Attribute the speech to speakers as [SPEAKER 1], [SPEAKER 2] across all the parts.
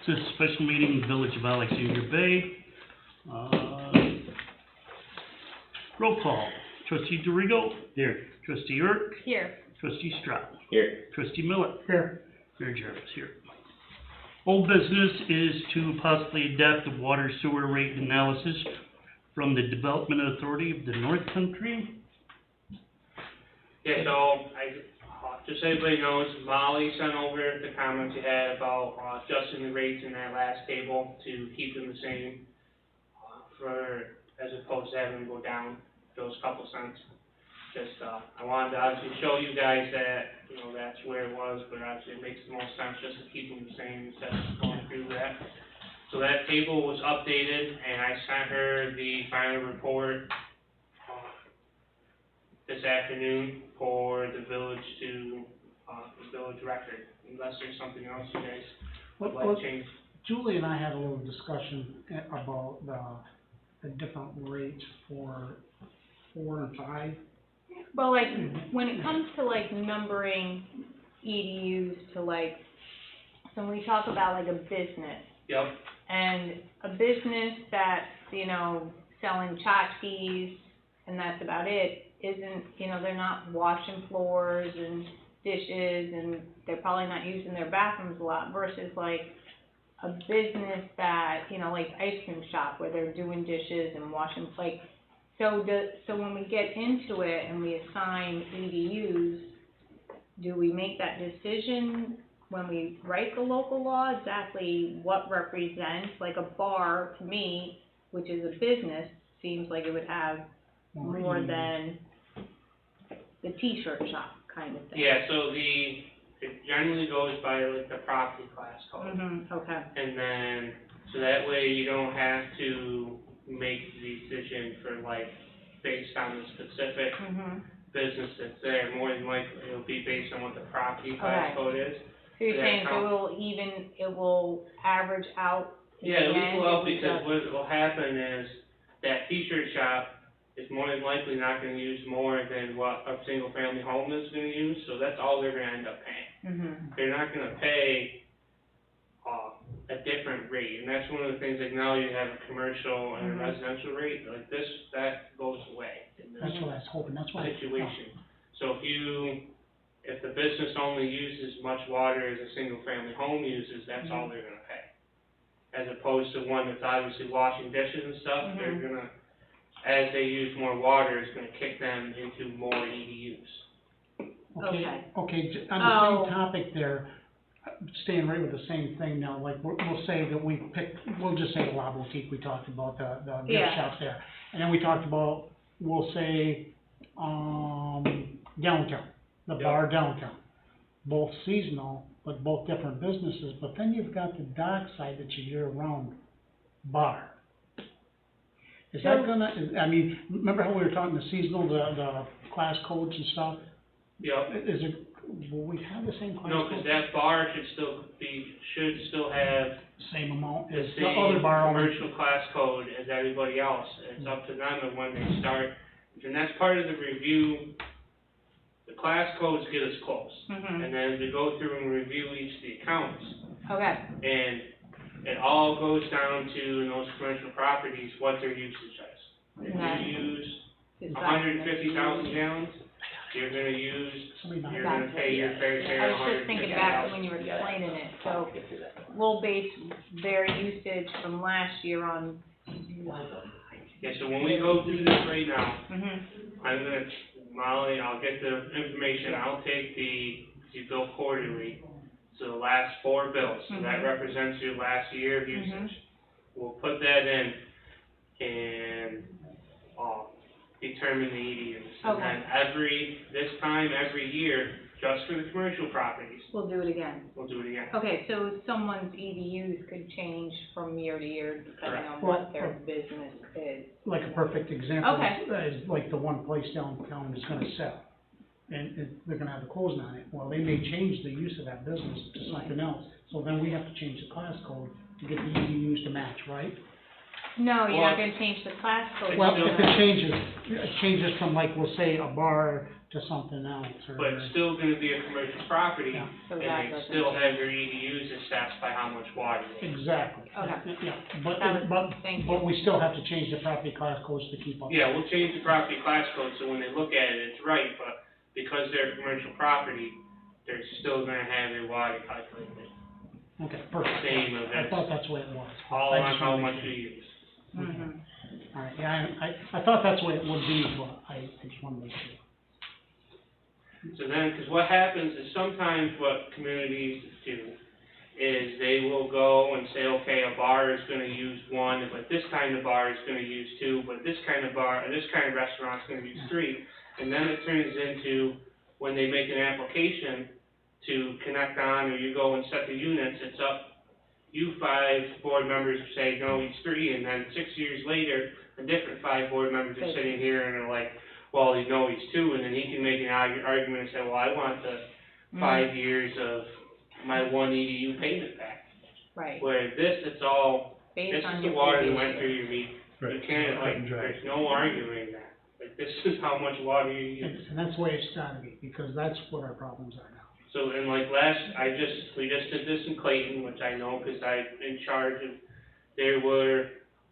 [SPEAKER 1] This is a special meeting in the Village of Alexandria Bay. Roll call. Trustee DeRigo? Here. Trustee Urk?
[SPEAKER 2] Here.
[SPEAKER 1] Trustee Stroud?
[SPEAKER 3] Here.
[SPEAKER 1] Trustee Miller? Here. Mayor Jarvis here. Old business is to possibly adapt the water sewer rate analysis from the Development Authority of the North Country.
[SPEAKER 4] Yeah, so just so everybody knows, Molly sent over the comments you had about adjusting the rates in that last table to keep them the same as opposed to having them go down those couple cents. Just I wanted to obviously show you guys that that's where it was, but obviously it makes the most sense just to keep them the same instead of going through that. So that table was updated, and I sent her the final report this afternoon for the village to the village record. Unless there's something else you guys would like to change.
[SPEAKER 5] Julie and I had a little discussion about the different rates for 4 and 5.
[SPEAKER 2] Well, like, when it comes to, like, numbering EDUs to, like, so when we talk about, like, a business.
[SPEAKER 4] Yep.
[SPEAKER 2] And a business that's, selling tchotchkes and that's about it, isn't, they're not washing floors and dishes, and they're probably not using their bathrooms a lot, versus, like, a business that, like ice cream shop where they're doing dishes and washing, like, so when we get into it and we assign EDUs, do we make that decision when we write the local law, exactly what represents, like a bar, to me, which is a business, seems like it would have more than the t-shirt shop kind of thing.
[SPEAKER 4] Yeah, so it generally goes by like the property class code.
[SPEAKER 2] Okay.
[SPEAKER 4] And then, so that way you don't have to make the decision for like, based on the specific business that's there. More than likely, it'll be based on what the property class code is.
[SPEAKER 2] So you're saying it will average out?
[SPEAKER 4] Yeah, it'll equal out, because what will happen is that t-shirt shop is more than likely not going to use more than what a single family home is going to use, so that's all they're going to end up paying. They're not going to pay a different rate, and that's one of the things, like now you have a commercial and a residential rate, like this, that goes away in this
[SPEAKER 5] That's what I was hoping, that's what
[SPEAKER 4] situation. So if the business only uses much water as a single family home uses, that's all they're going to pay. As opposed to one that's obviously washing dishes and stuff, they're going to, as they use more water, it's going to kick them into more EDUs.
[SPEAKER 5] Okay, on the same topic there, staying right with the same thing now, like we'll say that we'll just say the La Boutique, we talked about the gift shop there. And then we talked about, we'll say, downtown, the bar downtown. Both seasonal, but both different businesses, but then you've got the dock side that's a year-round bar. Is that gonna, remember how we were talking the seasonal, the class codes and stuff?
[SPEAKER 4] Yep.
[SPEAKER 5] Will we have the same class code?
[SPEAKER 4] No, because that bar should still have
[SPEAKER 5] Same amount
[SPEAKER 4] the
[SPEAKER 5] as the
[SPEAKER 4] same
[SPEAKER 5] other bar.
[SPEAKER 4] commercial class code as everybody else. It's up to them and when they start, and that's part of the review. The class codes get us close, and then as we go through and review each of the accounts. And it all goes down to, in those commercial properties, what their usage is. If you use 150,000 gallons, you're going to pay your fair share of 150,000.
[SPEAKER 2] I was just thinking back when you were explaining it, so we'll base their usage from last year on.
[SPEAKER 4] Yeah, so when we go through this right now, I'm going to, Molly, I'll get the information, I'll take you bill quarterly, so the last 4 bills, so that represents your last year of usage. We'll put that in and determine the EDUs. And then this time every year, just for the commercial properties.
[SPEAKER 2] We'll do it again. Okay, so someone's EDUs could change from year to year depending on what their business is.
[SPEAKER 5] Like a perfect example is like the one place downtown is gonna sell. And they're gonna have the closing on it. Well, they may change the use of that business to something else. So then we have to change the class code to get the EDUs to match, right?
[SPEAKER 2] No, you're not gonna change the class code.
[SPEAKER 5] Well, if it changes from, like, we'll say a bar to something else, or.
[SPEAKER 4] But it's still gonna be a commercial property,
[SPEAKER 5] Yeah.
[SPEAKER 2] So
[SPEAKER 4] and
[SPEAKER 2] that
[SPEAKER 4] they
[SPEAKER 2] doesn't
[SPEAKER 4] still
[SPEAKER 2] change.
[SPEAKER 4] have their EDUs assessed by how much water they use.
[SPEAKER 5] Exactly.
[SPEAKER 2] Okay.
[SPEAKER 5] Yeah,
[SPEAKER 2] That was- thank you.
[SPEAKER 5] but we still have to change the property class codes to keep up.
[SPEAKER 4] Yeah, we'll change the property class code, so when they look at it, it's right, but because they're a commercial property, they're still gonna have their water calculated,
[SPEAKER 5] Okay, perfect.
[SPEAKER 4] Same
[SPEAKER 5] I
[SPEAKER 4] events.
[SPEAKER 5] thought that's the way it was.
[SPEAKER 4] all
[SPEAKER 5] I
[SPEAKER 4] on
[SPEAKER 5] just
[SPEAKER 4] how
[SPEAKER 5] wanted to
[SPEAKER 4] much
[SPEAKER 5] make
[SPEAKER 4] you
[SPEAKER 5] sure.
[SPEAKER 4] use.
[SPEAKER 2] Mhm.
[SPEAKER 5] All right, yeah, I thought that's the way it would be, but I just wanted to make sure.
[SPEAKER 4] So then, because what happens is sometimes what communities do is they will go and say, okay, a bar is gonna use one, but this kind of bar is gonna use two, but this kind of bar, or this kind of restaurant's gonna use three. And then it turns into, when they make an application to connect on, or you go and set the units, it's up, you 5 board members say, no, he's 3, and then 6 years later, a different 5 board members are sitting here and are like, well, you know he's 2, and then he can make an argument and say, well, I want the 5 years of my 1 EDU payment back.
[SPEAKER 2] Right,
[SPEAKER 4] Where this, it's all, this
[SPEAKER 2] based on
[SPEAKER 4] is the
[SPEAKER 2] your
[SPEAKER 4] water that
[SPEAKER 2] previous
[SPEAKER 4] went through
[SPEAKER 2] year.
[SPEAKER 4] your meter. You
[SPEAKER 3] Right.
[SPEAKER 4] can't, like, there's no arguing that. Like, this is how much water you use.
[SPEAKER 5] And that's the way it's gotta be, because that's what our problems are now.
[SPEAKER 4] So, and like we just did this in Clayton, which I know, cause I'm in charge of,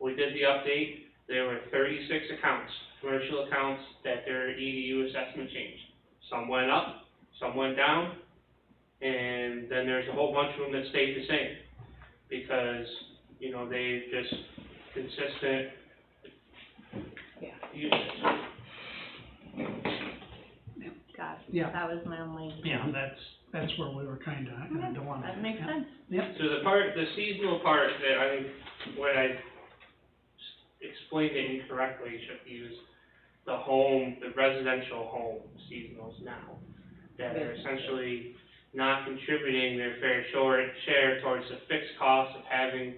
[SPEAKER 4] we did the update, there were 36 accounts, commercial accounts, that their EDU assessment changed. Some went up, some went down, and then there's a whole bunch of them that stayed the same, because, you know, they just consistent
[SPEAKER 2] Yeah.
[SPEAKER 4] usage.
[SPEAKER 2] Got it.
[SPEAKER 5] Yeah.
[SPEAKER 2] That was my only.
[SPEAKER 5] Yeah, that's where we were kinda, don't wanna.
[SPEAKER 2] That makes
[SPEAKER 5] yeah.
[SPEAKER 2] sense.
[SPEAKER 5] Yeah,
[SPEAKER 4] So the seasonal part that I think, what I explained it incorrectly, should use the residential home seasonals now, that are essentially not contributing their fair share towards the fixed cost of having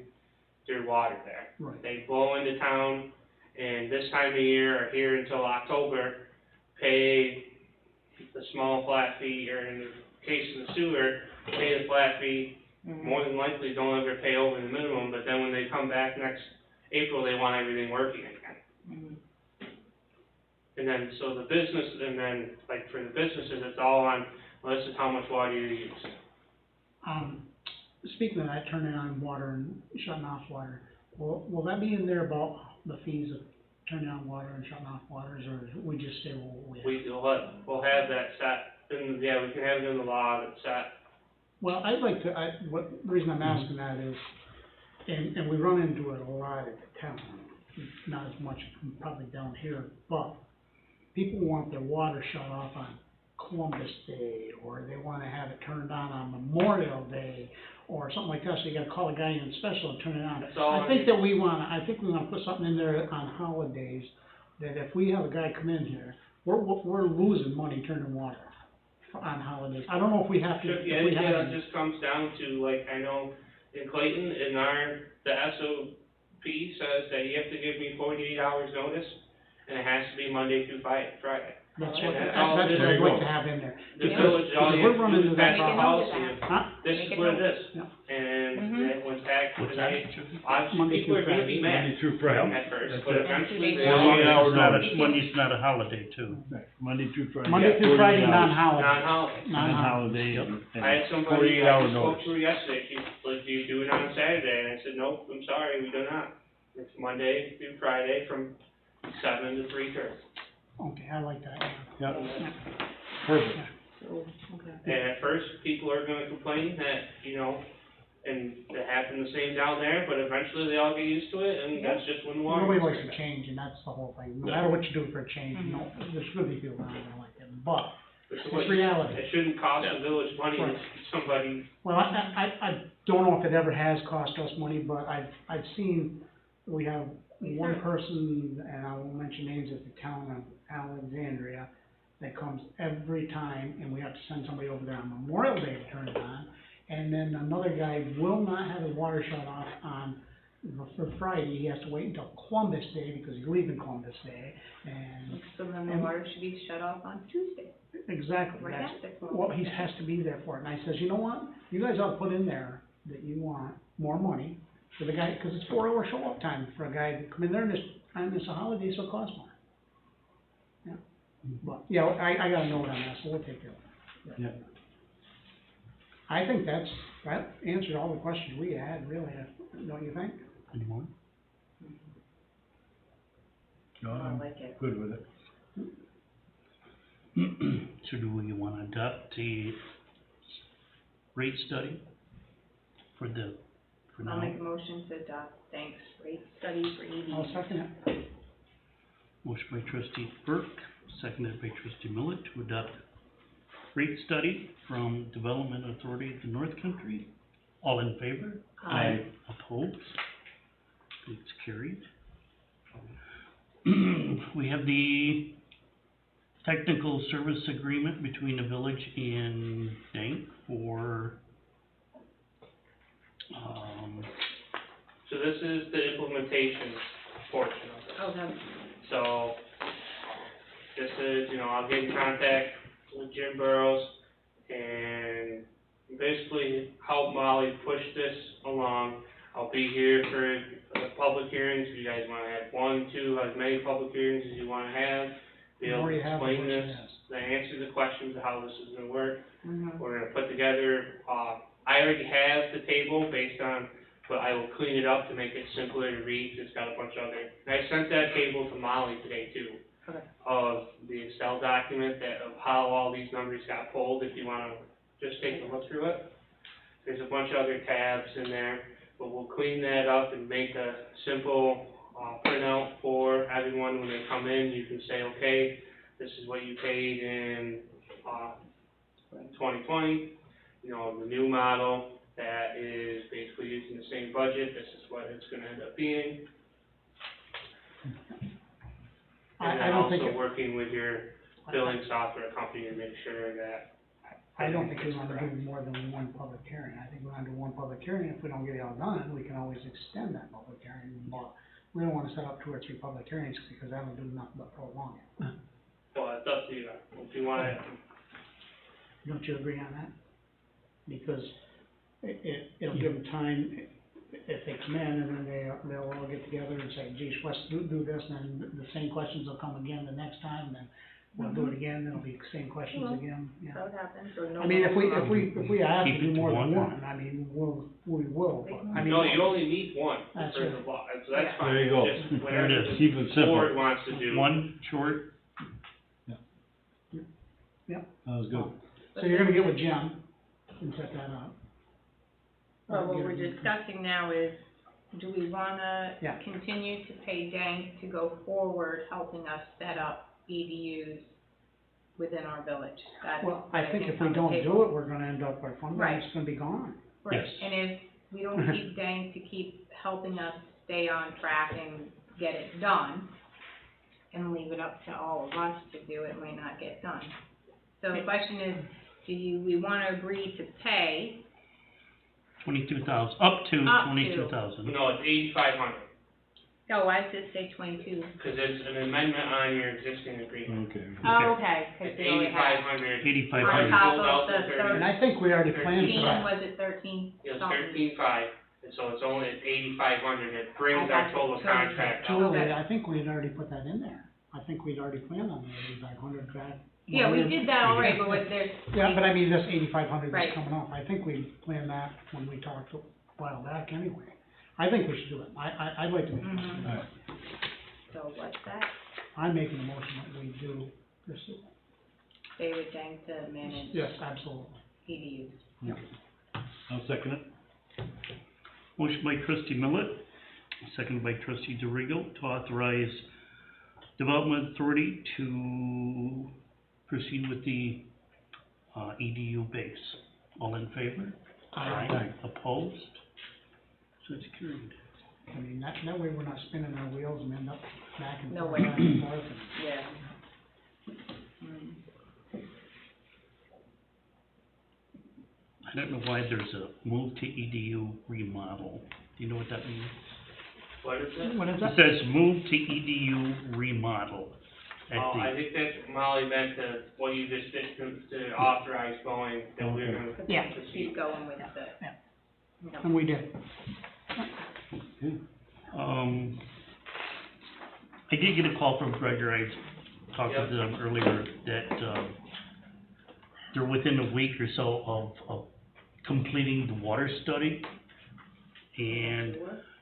[SPEAKER 4] their water there.
[SPEAKER 5] right,
[SPEAKER 4] They blow into town, and this time of year, or here until October, pay the small flat fee, or in the case of the sewer, pay the flat fee, more than likely don't ever pay over the minimum, but then when they come back next April, they want everything working again.
[SPEAKER 2] Mhm.
[SPEAKER 4] And then, so the business, and then, like, for the businesses, it's all on, well, this is how much water you use.
[SPEAKER 5] Speaking of that, turning on water and shutting off water, will that be in there about the fees of turning on water and shutting off waters, or we just say, well, we have?
[SPEAKER 4] We'll have that set, and, yeah, we can have it in the law that's set.
[SPEAKER 5] Well, I'd like to, the reason I'm asking that is, and we run into it a lot at the town, not as much probably down here, but people want their water shut off on Columbus Day, or they wanna have it turned on Memorial Day, or something like that, so you gotta call a guy in special and turn it on.
[SPEAKER 4] That's all
[SPEAKER 5] I think we wanna put something in there on holidays, that if we have a guy come in here, we're losing money turning water off on holidays. I don't know if we have to,
[SPEAKER 4] Yeah,
[SPEAKER 5] if we have
[SPEAKER 4] yeah,
[SPEAKER 5] to.
[SPEAKER 4] it just comes down to, like, I know in Clayton, the SOP says that you have to give me 48 hours notice, and it has to be Monday through Friday.
[SPEAKER 5] That's
[SPEAKER 2] And
[SPEAKER 5] what,
[SPEAKER 4] that's
[SPEAKER 5] that's
[SPEAKER 4] all
[SPEAKER 5] what
[SPEAKER 4] it is.
[SPEAKER 5] I'd like to have in there.
[SPEAKER 4] The
[SPEAKER 5] Because-
[SPEAKER 4] village, all
[SPEAKER 5] because
[SPEAKER 4] you
[SPEAKER 5] we're
[SPEAKER 4] have to
[SPEAKER 5] running
[SPEAKER 4] do is
[SPEAKER 5] into that
[SPEAKER 4] pass a
[SPEAKER 2] problem.
[SPEAKER 4] policy of,
[SPEAKER 5] Huh?
[SPEAKER 4] this
[SPEAKER 2] Make
[SPEAKER 4] is
[SPEAKER 2] it
[SPEAKER 4] what it
[SPEAKER 2] known.
[SPEAKER 4] is.
[SPEAKER 5] Yeah.
[SPEAKER 4] And
[SPEAKER 2] Mhm.
[SPEAKER 4] then when tax,
[SPEAKER 1] What's
[SPEAKER 4] when
[SPEAKER 1] that?
[SPEAKER 4] obviously
[SPEAKER 5] Monday
[SPEAKER 4] people
[SPEAKER 5] through
[SPEAKER 4] are gonna
[SPEAKER 5] Friday.
[SPEAKER 4] be mad
[SPEAKER 3] Monday through Friday.
[SPEAKER 4] at first,
[SPEAKER 3] That's
[SPEAKER 4] but
[SPEAKER 3] it.
[SPEAKER 4] eventually they
[SPEAKER 2] As
[SPEAKER 4] all
[SPEAKER 2] long as
[SPEAKER 4] get
[SPEAKER 3] it's not a-
[SPEAKER 1] Monday's not a holiday too.
[SPEAKER 3] Right, Monday through Friday.
[SPEAKER 5] Monday
[SPEAKER 3] Yeah,
[SPEAKER 5] through Friday,
[SPEAKER 3] 48 hours.
[SPEAKER 5] non-holiday.
[SPEAKER 4] non-holiday.
[SPEAKER 3] And
[SPEAKER 5] Non-holiday.
[SPEAKER 3] holiday,
[SPEAKER 4] I had
[SPEAKER 3] and
[SPEAKER 4] somebody,
[SPEAKER 3] 48
[SPEAKER 4] I
[SPEAKER 3] hour
[SPEAKER 4] just spoke
[SPEAKER 3] notice.
[SPEAKER 4] to her yesterday, she was, do you do it on Saturday? And I said, nope, I'm sorry, we do not. It's Monday through Friday from 7 to 3:30.
[SPEAKER 5] Okay, I like that,
[SPEAKER 3] Yep,
[SPEAKER 5] yeah.
[SPEAKER 3] perfect.
[SPEAKER 2] So, okay.
[SPEAKER 4] And at first, people are gonna complain that, you know, and it happened the same down there, but eventually they all get used to it, and that's just when the water.
[SPEAKER 5] Nobody
[SPEAKER 4] gets
[SPEAKER 5] likes to
[SPEAKER 4] turned
[SPEAKER 5] change, and that's the whole thing. No matter what you do for a change, you know, there's gonna be people that aren't like it, but
[SPEAKER 4] on. It's
[SPEAKER 5] it's reality.
[SPEAKER 4] It shouldn't cost the village money
[SPEAKER 5] Right.
[SPEAKER 4] if somebody,
[SPEAKER 5] Well, I don't know if it ever has cost us money, but I've seen, we have one person, and I won't mention names, at the town of Alexandria, that comes every time, and we have to send somebody over there on Memorial Day to turn it on. And then another guy will not have his water shut off for Friday, he has to wait until Columbus Day, because he's leaving Columbus Day, and
[SPEAKER 2] So then the water should be shut off on Tuesday,
[SPEAKER 5] exactly,
[SPEAKER 2] right
[SPEAKER 5] that's
[SPEAKER 2] after.
[SPEAKER 5] what he has to be there for. And I says, you know what, you guys ought to put in there that you want more money for the guy, because it's 4 hour show-up time for a guy to come in there, and it's a holiday, so it costs more. Yeah, But, yeah, I got a note on that, so we'll take care of it.
[SPEAKER 3] Yeah.
[SPEAKER 5] I think that answered all the questions we had, really, don't you think?
[SPEAKER 1] Any more?
[SPEAKER 3] No,
[SPEAKER 2] I
[SPEAKER 3] I'm
[SPEAKER 2] like it.
[SPEAKER 3] good with it.
[SPEAKER 1] So do we wanna adopt a rate study for
[SPEAKER 2] I'll
[SPEAKER 1] now?
[SPEAKER 2] make a motion to adopt thanks rate study for
[SPEAKER 5] I'll
[SPEAKER 2] ED.
[SPEAKER 5] second it.
[SPEAKER 1] Motion by trustee Burke, seconded by trustee Millet to adopt rate study from Development Authority of the North Country. All in favor?
[SPEAKER 3] Aye.
[SPEAKER 1] Opposed? It's carried. We have the technical service agreement between the village and Dank for,
[SPEAKER 4] So this is the implementation portion of it.
[SPEAKER 2] Oh, that's,
[SPEAKER 4] So, this is, I'll get in contact with Jim Burrows and basically help Molly push this along. I'll be here for the public hearings, if you guys wanna have 1, 2, as many public hearings as you wanna have. Be able to
[SPEAKER 5] Already have
[SPEAKER 4] explain
[SPEAKER 5] what
[SPEAKER 4] this,
[SPEAKER 5] she has.
[SPEAKER 4] to answer the questions of how this is gonna work.
[SPEAKER 2] mhm.
[SPEAKER 4] We're gonna put together, I already have the table based on, but I will clean it up to make it simpler to read, it's got a bunch of other, and I sent that table to Molly today too.
[SPEAKER 2] Okay.
[SPEAKER 4] Of the Excel document of how all these numbers got pulled, if you wanna just take a look through it. There's a bunch of other tabs in there, but we'll clean that up and make a simple, printout for everyone when they come in, you can say, okay, this is what you paid in, 2020, the new model that is basically using the same budget, this is what it's gonna end up being. And
[SPEAKER 5] I
[SPEAKER 4] then
[SPEAKER 5] don't think,
[SPEAKER 4] also working with your billing software company to make sure that,
[SPEAKER 5] I don't think we wanna do more than one public hearing. I think we wanna do one public hearing. If we don't get it all done, we can always extend that public hearing. But we don't wanna set up 2 or 3 public hearings, because that'll do nothing but prolong it.
[SPEAKER 4] well, it's up to you, if you wanna,
[SPEAKER 5] Don't you agree on that? Because it'll give them time, if they come in, and then they'll all get together and say, geez, let's do this, and then the same questions will come again the next time, and then we'll do it again, then it'll be the same questions
[SPEAKER 2] Mhm.
[SPEAKER 5] again, yeah.
[SPEAKER 2] So it happens, or no.
[SPEAKER 5] I mean, if we have
[SPEAKER 1] Keep
[SPEAKER 5] to do
[SPEAKER 1] it to
[SPEAKER 5] more
[SPEAKER 1] one.
[SPEAKER 5] than one, I mean, we will, but, I mean.
[SPEAKER 4] no, you only need one
[SPEAKER 5] That's
[SPEAKER 4] for the
[SPEAKER 5] right.
[SPEAKER 4] law, so that's
[SPEAKER 2] Yeah.
[SPEAKER 4] fine.
[SPEAKER 3] There you go.
[SPEAKER 4] Just
[SPEAKER 1] There
[SPEAKER 4] whatever
[SPEAKER 1] it is.
[SPEAKER 4] the
[SPEAKER 3] Keep it simple.
[SPEAKER 4] board wants to do.
[SPEAKER 1] one short,
[SPEAKER 3] Sounds good.
[SPEAKER 5] So you're gonna get with Jim and set that up.
[SPEAKER 2] Well, what
[SPEAKER 5] Get
[SPEAKER 2] we're
[SPEAKER 5] him-
[SPEAKER 2] discussing now is, do we wanna
[SPEAKER 5] Yeah.
[SPEAKER 2] continue to pay Dank to go forward, helping us set up EDUs within our village? That's
[SPEAKER 5] Well,
[SPEAKER 2] what
[SPEAKER 5] I think if
[SPEAKER 2] is
[SPEAKER 5] we
[SPEAKER 2] on the
[SPEAKER 5] don't
[SPEAKER 2] table.
[SPEAKER 5] do it, we're gonna end up, our fund
[SPEAKER 2] Right.
[SPEAKER 5] balance is gonna be gone.
[SPEAKER 2] Right,
[SPEAKER 1] Yes.
[SPEAKER 2] and if we don't keep Dank to keep helping us stay on track and get it done, and leave it up to all of us to do it, might not get done. So the question is, we wanna agree to pay,
[SPEAKER 1] 22,000, up to
[SPEAKER 2] Up to.
[SPEAKER 1] 22,000.
[SPEAKER 4] No, it's 8,500,
[SPEAKER 2] why does it say 22?
[SPEAKER 4] cause it's an amendment on your existing agreement.
[SPEAKER 3] Okay.
[SPEAKER 2] Oh, okay, cause
[SPEAKER 4] It's
[SPEAKER 2] we only have
[SPEAKER 4] 8,500.
[SPEAKER 1] 8,500.
[SPEAKER 2] On top
[SPEAKER 4] Filled out
[SPEAKER 2] of the
[SPEAKER 4] 30.
[SPEAKER 5] And I think we already planned for
[SPEAKER 2] 13,
[SPEAKER 5] that.
[SPEAKER 2] was it 13?
[SPEAKER 4] It was
[SPEAKER 2] Something.
[SPEAKER 4] 13,500, and so it's only at 8,500, it brings our total contract up.
[SPEAKER 5] Julie,
[SPEAKER 2] Okay.
[SPEAKER 5] I think we had already put that in there. I think we'd already planned on the 8,500 back.
[SPEAKER 2] Yeah, we did that already, but with there's,
[SPEAKER 5] Yeah, but I mean, this 8,500
[SPEAKER 2] Right.
[SPEAKER 5] is coming up. I think we planned that when we talked a while back anyway. I think we should do it. I'd like to make a motion.
[SPEAKER 3] Alright.
[SPEAKER 2] so what's that?
[SPEAKER 5] I'm making a motion that we do this.
[SPEAKER 2] Stay with Dank to manage
[SPEAKER 5] Yes, absolutely.
[SPEAKER 2] EDUs.
[SPEAKER 3] I'll second it.
[SPEAKER 1] Motion by trustee Millet, seconded by trustee DeRigo, to authorize Development Authority to proceed with the, EDU base. All in favor?
[SPEAKER 3] Aye.
[SPEAKER 1] Opposed? So it's carried.
[SPEAKER 5] I mean, that way we're not spinning our wheels and end up back and
[SPEAKER 2] No
[SPEAKER 5] forth,
[SPEAKER 2] way.
[SPEAKER 5] back and forth.
[SPEAKER 2] Yeah. Mm.
[SPEAKER 1] I don't know why there's a move to EDU remodel. Do you know what that means?
[SPEAKER 4] What is it?
[SPEAKER 5] What is
[SPEAKER 1] It
[SPEAKER 5] that?
[SPEAKER 1] says move to EDU remodel. At
[SPEAKER 4] Oh, I
[SPEAKER 1] the,
[SPEAKER 4] think that's what Molly meant to, what you just did to authorize going, that we're gonna
[SPEAKER 5] Yeah.
[SPEAKER 4] proceed.
[SPEAKER 2] Keep going with the.
[SPEAKER 5] Yeah.
[SPEAKER 2] No.
[SPEAKER 5] And we did.
[SPEAKER 1] I did get a call from Gregor. talked to them earlier, that, they're within a week or so of completing the water study. And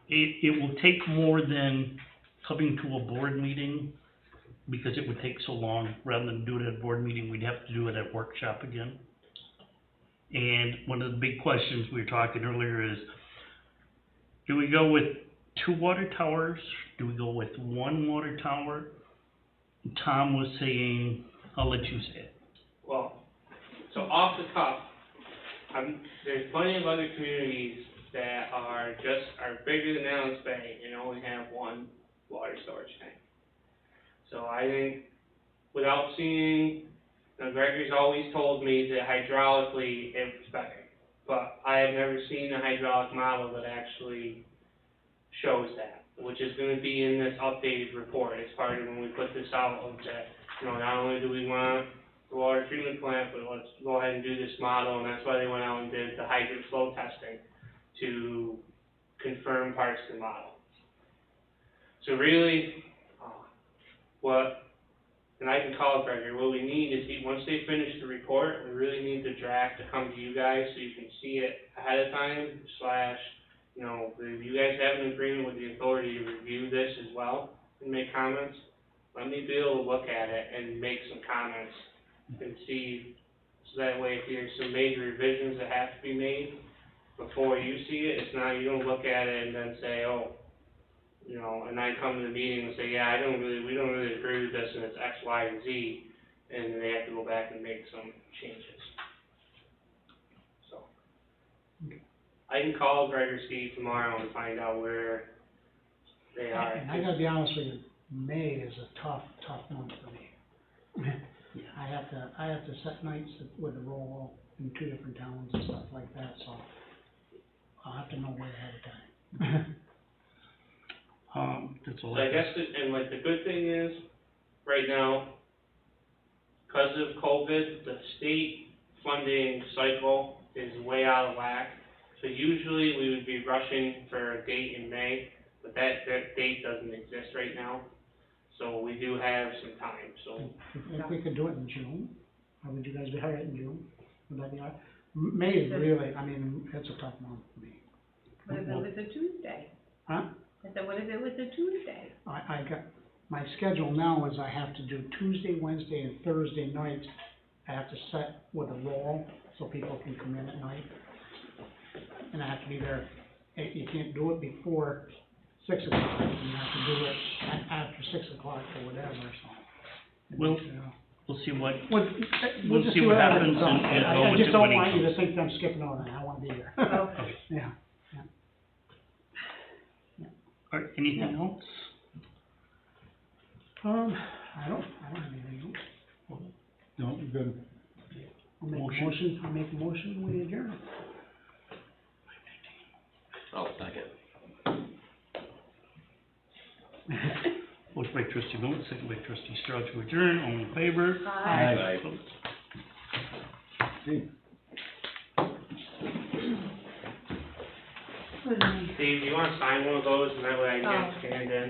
[SPEAKER 1] it will take more than coming to a board meeting, because it would take so long. Rather than do it at a board meeting, we'd have to do it at workshop again. And one of the big questions we were talking earlier is, do we go with 2 water towers? Do we go with 1 water tower? Tom was saying, I'll let you say it.
[SPEAKER 4] Well, so off the cuff, there's plenty of other communities that are bigger than Alexandria Bay and only have 1 water storage tank. So I think, without seeing, Gregory's always told me that hydraulically it's better, but I have never seen a hydraulic model that actually shows that, which is gonna be in this updated report as part of when we put this out, of that, not only do we want the water treatment plant, but let's go ahead and do this model, and that's why they went out and did the hydrant flow testing to confirm parts of the model. So really, and I can call it Gregory, what we need is, once they finish the report, we really need the draft to come to you guys so you can see it ahead of time, / if you guys have an agreement with the authority to review this as well and make comments, let me be able to look at it and make some comments and see, so that way if there's some major revisions that have to be made before you see it, it's not, you don't look at it and then say, oh, and I come to the meeting and say, yeah, we don't really agree with this, and it's X, Y, and Z, and then they have to go back and make some changes. So, I can call Greg or Steve tomorrow and find out where they are.
[SPEAKER 5] And I gotta be honest with you, May is a tough month for me. I have to set nights with the roll in 2 different towns and stuff like that, so I'll have to know way ahead of time.
[SPEAKER 1] That's all
[SPEAKER 4] So I guess, the good thing is, right now, because of COVID, the state funding cycle is way out of whack. So usually we would be rushing for a date in May, but that date doesn't exist right now. So we do have some time, so.
[SPEAKER 5] If we could do it in June, or would you guys be hired in June? Would that be all right? May is really, it's a tough month for me.
[SPEAKER 2] What if it was a Tuesday?
[SPEAKER 5] Huh?
[SPEAKER 2] I said, what if it was a Tuesday?
[SPEAKER 5] I got, my schedule now is I have to do Tuesday, Wednesday, and Thursday nights. I have to set with a roll so people can come in at night. And I have to be there, you can't do it before 6 o'clock, and you have to do it after 6 o'clock or whatever, so.
[SPEAKER 1] We'll see what,
[SPEAKER 5] We'll
[SPEAKER 1] see what happens and go
[SPEAKER 5] I
[SPEAKER 1] with
[SPEAKER 5] just
[SPEAKER 1] it
[SPEAKER 5] don't
[SPEAKER 1] when he
[SPEAKER 5] want you to
[SPEAKER 1] comes.
[SPEAKER 5] think I'm skipping over that, I wanna be here.
[SPEAKER 2] Okay.
[SPEAKER 5] Yeah.
[SPEAKER 1] All right, anything else?
[SPEAKER 5] I don't have anything else.
[SPEAKER 3] No, good.
[SPEAKER 5] I'll make
[SPEAKER 1] Motion.
[SPEAKER 5] a motion, we adjourn.
[SPEAKER 6] I'll second.
[SPEAKER 1] Motion by trustee Millet, second by trustee Stroud to adjourn, all in favor?
[SPEAKER 2] Aye.
[SPEAKER 1] Opposed?
[SPEAKER 3] See.
[SPEAKER 4] Steve, do you wanna sign one of those, and that way I can get it scanned in?